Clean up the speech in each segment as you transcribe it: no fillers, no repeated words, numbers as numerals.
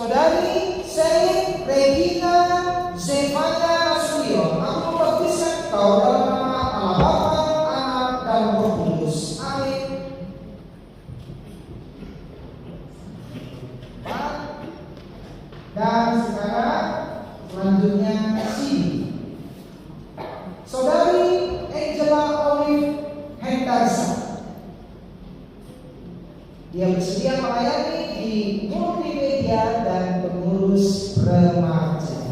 Saudari Selin Regina Zefania Nasution, aku membaptiskan kau dalam nama Allah Bapa, Anak, dan Roh Kudus. Amin. Dan sekarang selanjutnya sini. Saudari Angela Olive Henderson, dia bersedia melayani di multimedia dan pengurus remaja.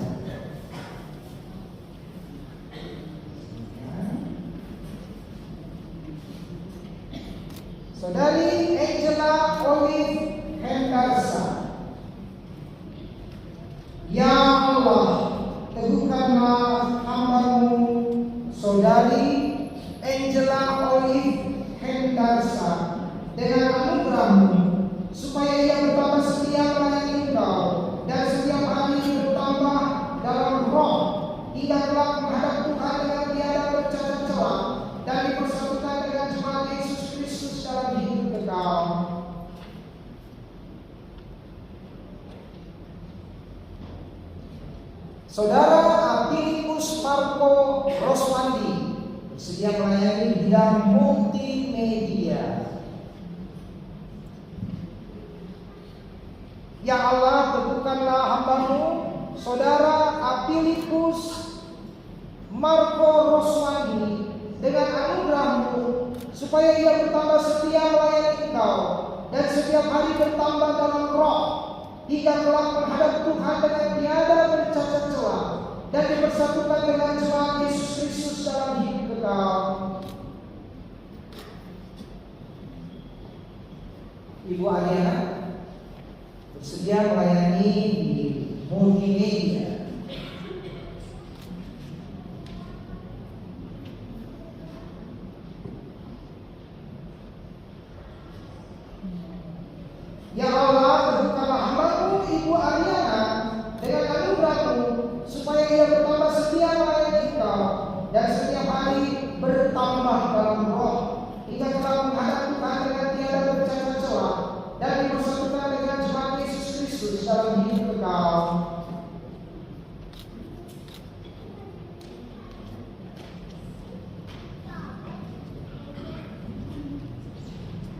Saudari Angela Olive Henderson, ya Allah, teguhkanlah hamba-Mu, Saudari Angela Olive Henderson, dengan anugerah-Mu, supaya ia bertambah setia melayani Engkau dan setiap hari bertambah dalam roh hingga kelak menghadap Tuhan dengan tiada bercacat celah dan dipersatukan dengan jemaat Yesus Kristus dalam hidup kekal. Saudara Apilius Marco Rosmandi bersedia melayani bidang multimedia. Ya Allah, teguhkanlah hamba-Mu, Saudara Apilius Marco Rosmandi, dengan anugerah-Mu, supaya ia bertambah setia melayani Engkau dan setiap hari bertambah dalam roh hingga kelak menghadap Tuhan dengan tiada bercacat celah dan dipersatukan dengan jemaat Yesus Kristus dalam hidup kekal. Ibu Ariana bersedia melayani di multimedia. Ya Allah, teguhkanlah hamba-Mu Ibu Ariana dengan anugerah-Mu, supaya ia bertambah setia melayani Engkau dan setiap hari bertambah dalam roh hingga kelak menghadap Tuhan dengan tiada bercacat celah dan dipersatukan dengan jemaat Yesus Kristus dalam hidup kekal.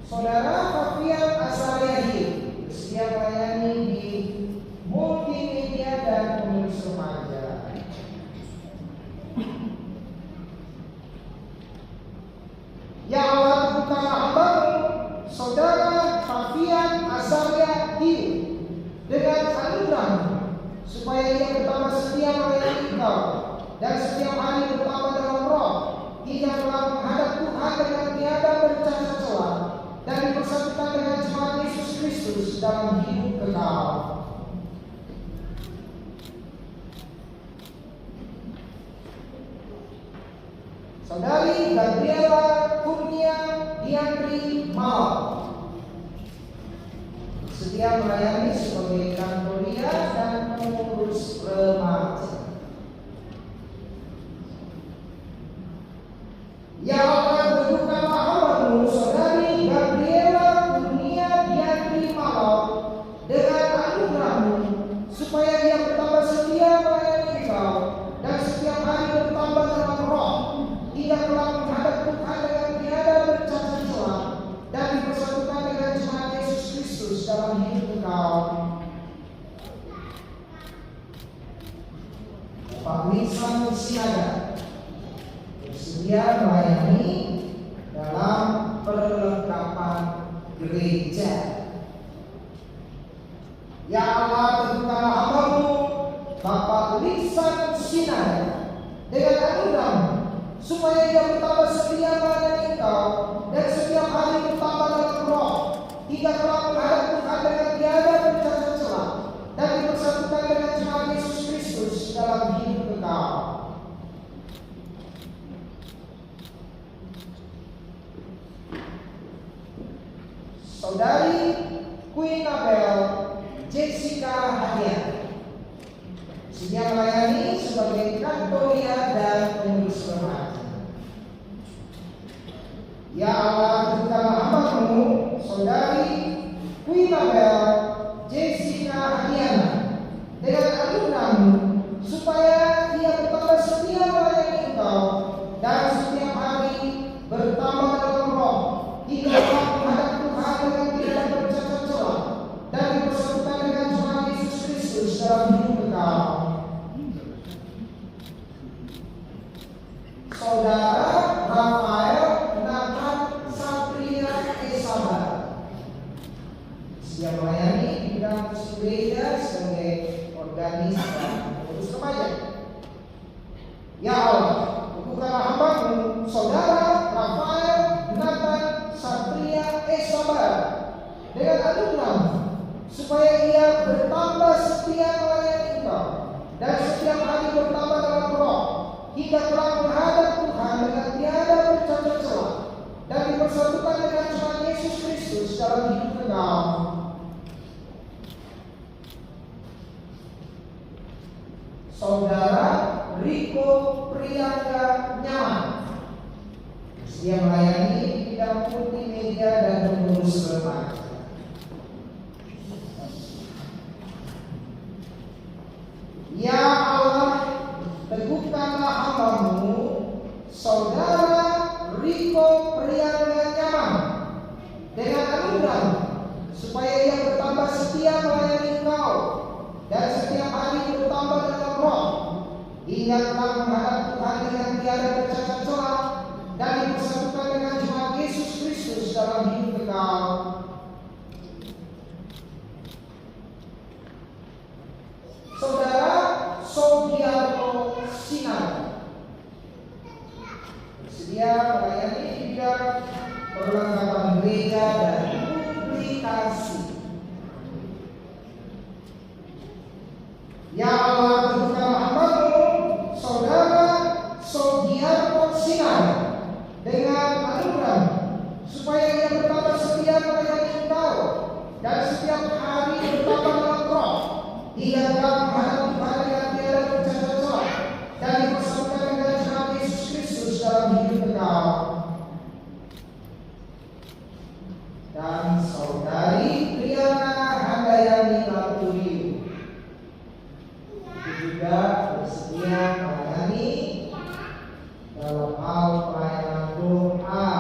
Saudara Fabian Azariahi bersedia melayani di multimedia dan pengurus remaja. Ya Allah, teguhkanlah hamba-Mu, Saudara Fabian Azariahi, dengan anugerah-Mu, supaya ia bertambah setia melayani Engkau dan setiap hari bertambah dalam roh hingga kelak menghadap Tuhan dengan tiada bercacat celah dan dipersatukan dengan jemaat Yesus Kristus dalam hidup kekal. Saudari Gabriela Kurnia Diantri Mall. Sedia melayani sebagai kantoria dan pengurus remaja. Ya Allah, teguhkanlah hamba-Mu saudari Gabriela Kurnia Diantri Mall dengan anugerah-Mu, supaya ia bertambah setia melayani Engkau dan setiap hari bertambah dalam roh, hingga kelak menghadap Tuhan dengan tiada bercacat celah dan dipersatukan dengan jemaat Yesus Kristus dalam hidup Engkau. Bapak Winston Siaga bersedia melayani dalam perlengkapan gereja. Ya Allah, teguhkanlah hamba-Mu Bapak Lisan Sinar dengan anugerah-Mu, supaya ia bertambah setia melayani Engkau dan setiap hari bertambah dalam roh, hingga kelak menghadap Tuhan dengan tiada bercacat celah dan dipersatukan dengan jemaat Yesus Kristus dalam hidup Engkau. Saudari Queen Abel Jessica Hadiah sedia melayani sebagai kantoria dan pengurus remaja. Ya Allah, teguhkanlah hamba-Mu saudari Queen Abel Jessica Hadiah dengan anugerah-Mu, supaya ia bertambah setia melayani Engkau dan setiap hari bertambah dalam roh, hingga menghadap Tuhan dengan tidak bercacat celah dan dipersatukan dengan jemaat Yesus Kristus dalam hidup Engkau. Saudara Rafael Nathan Satria Esaba siap melayani di bidang musik gereja sebagai organis dan pengurus remaja. Ya Allah, teguhkanlah hamba-Mu saudara Rafael Nathan Satria Esaba dengan anugerah-Mu, supaya ia bertambah setia melayani Engkau dan setiap hari bertambah dalam roh, hingga kelak menghadap Tuhan dengan tiada bercacat celah dan dipersatukan dengan jemaat Yesus Kristus dalam hidup Engkau. Saudara Riko Priyanka Nyaman sedia melayani di bidang multimedia dan pengurus remaja. Ya Allah, teguhkanlah hamba-Mu saudara Riko Priyanka Nyaman dengan anugerah-Mu, supaya ia bertambah setia melayani Engkau dan setiap hari bertambah dalam roh, hingga kelak menghadap Tuhan dengan tiada bercacat celah dan dipersatukan dengan jemaat Yesus Kristus dalam hidup Engkau. Saudara Sogiarto Sinar bersedia melayani di bidang perlengkapan gereja dan publikasi. Ya Allah, teguhkanlah hamba-Mu saudara Sogiarto Sinar dengan anugerah-Mu, supaya ia bertambah setia melayani Engkau dan setiap hari bertambah dalam roh, hingga kelak menghadap Tuhan dengan tiada bercacat celah dan dipersatukan dengan jemaat Yesus Kristus dalam hidup Engkau. Dan saudari Triana Handayani Laturiu juga bersedia melayani dalam hal pelayanan doa.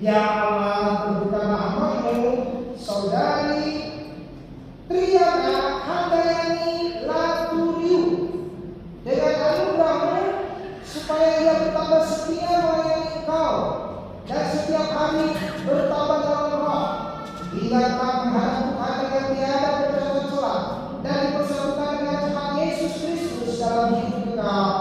Ya Allah, teguhkanlah hamba-Mu saudari Triana Handayani Laturiu dengan anugerah-Mu, supaya ia bertambah setia melayani Engkau dan setiap hari bertambah dalam roh, hingga kelak menghadap Tuhan dengan tiada bercacat celah dan dipersatukan dengan jemaat Yesus Kristus dalam hidup Engkau.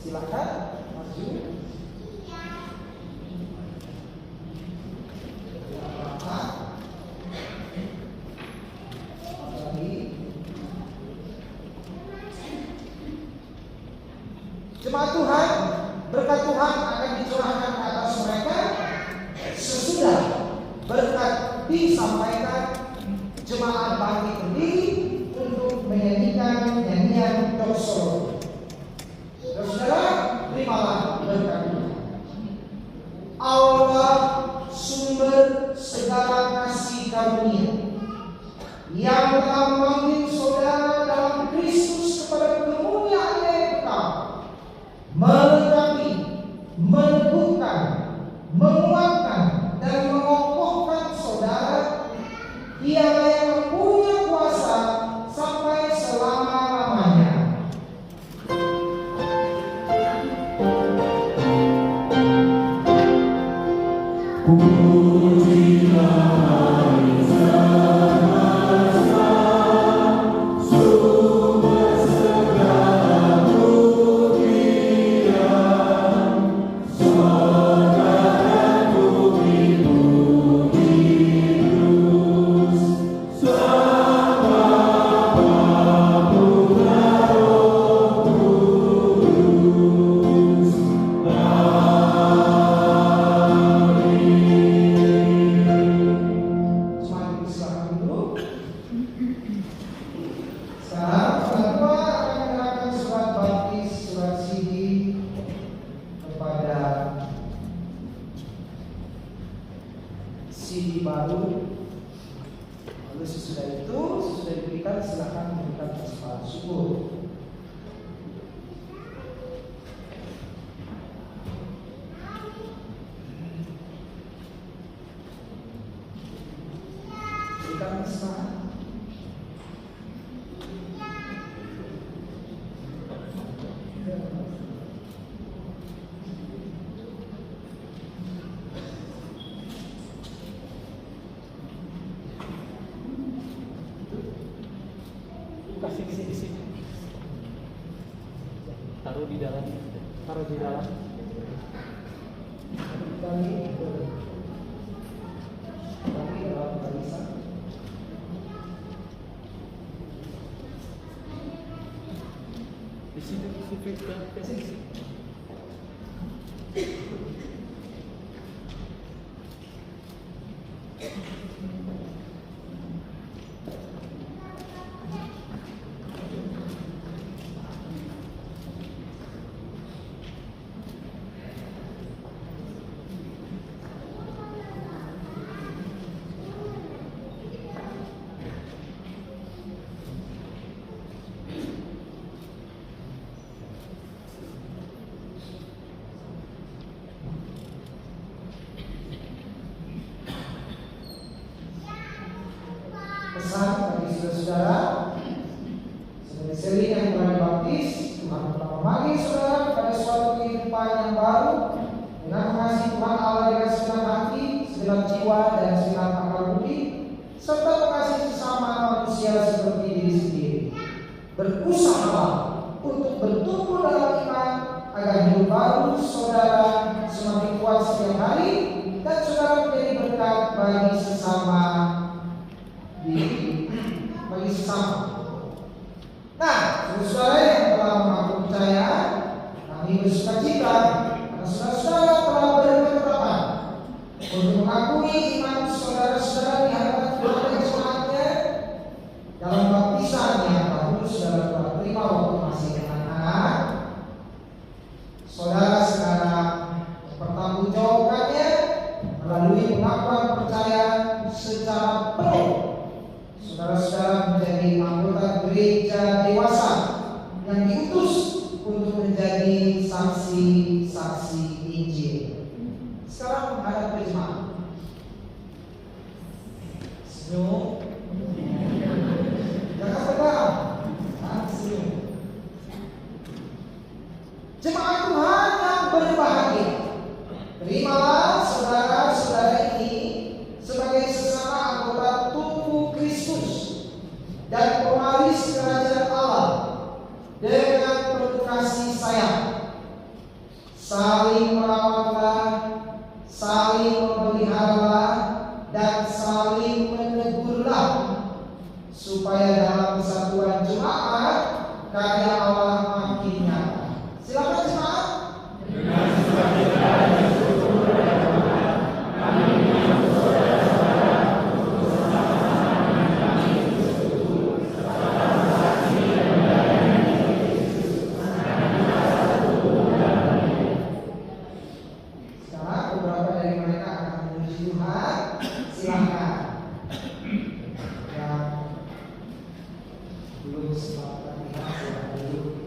Silakan maju. Bapak Jemaat Tuhan, berkat Tuhan akan dicurahkan ke atas mereka sesudah berkat disampaikan. Jemaat bangkit berdiri untuk menyanyikan nyanyian doksologi. Saudara, terimalah berkat Tuhan. Allah sumber segala kasih karunia yang telah memanggil saudara dalam Kristus kepada kemuliaan yang kekal, melengkapi, meneguhkan, menguatkan, dan mengokohkan saudara. Dialah yang mempunyai kuasa sampai selama-lamanya. CD baru. Lalu sesudah diberikan, silakan memberikan persembahan syukur. Berikan persembahan. Kasih di sini. Taruh di dalam. Di sini. Pesan bagi saudara-saudara, sebagai seri yang telah dibaptis, Tuhan telah memanggil saudara kepada suatu kehidupan yang baru dengan mengasihi Tuhan Allah dengan segenap hati, segenap jiwa, dan segenap akal budi, serta mengasihi sesama manusia seperti diri sendiri. Berusahalah untuk bertumbuh dalam iman agar hidup baru saudara semakin kuat setiap hari dan saudara menjadi berkat bagi sesama. Nah, saudara yang telah mengaku percaya, kami bersukacita karena saudara-saudara telah berketetapan untuk mengakui iman saudara-saudara di hadapan Tuhan dan jemaatnya dalam baptisan yang dahulu saudara telah terima waktu masih anak-anak. Saudara sekarang mempertanggungjawabkannya melalui pengakuan percaya secara penuh. Saudara-saudara menjadi anggota gereja dewasa yang diutus untuk menjadi saksi-saksi Injil. Sekarang menghadap ke jemaat. Senyum. Jangan tegang. Senyum. Jemaat Tuhan yang berbahagia, terimalah saudara-saudara ini sebagai sesama anggota tubuh Kristus dan pewaris kerajaan Allah dengan penuh kasih sayang. Saling merawatlah, saling memeliharalah, dan saling menegurlah, supaya dalam kesatuan jemaat karya Allah makin nyata. Silakan jemaat. lihat, silakan. Ya, belum sempat lihat, silakan dulu.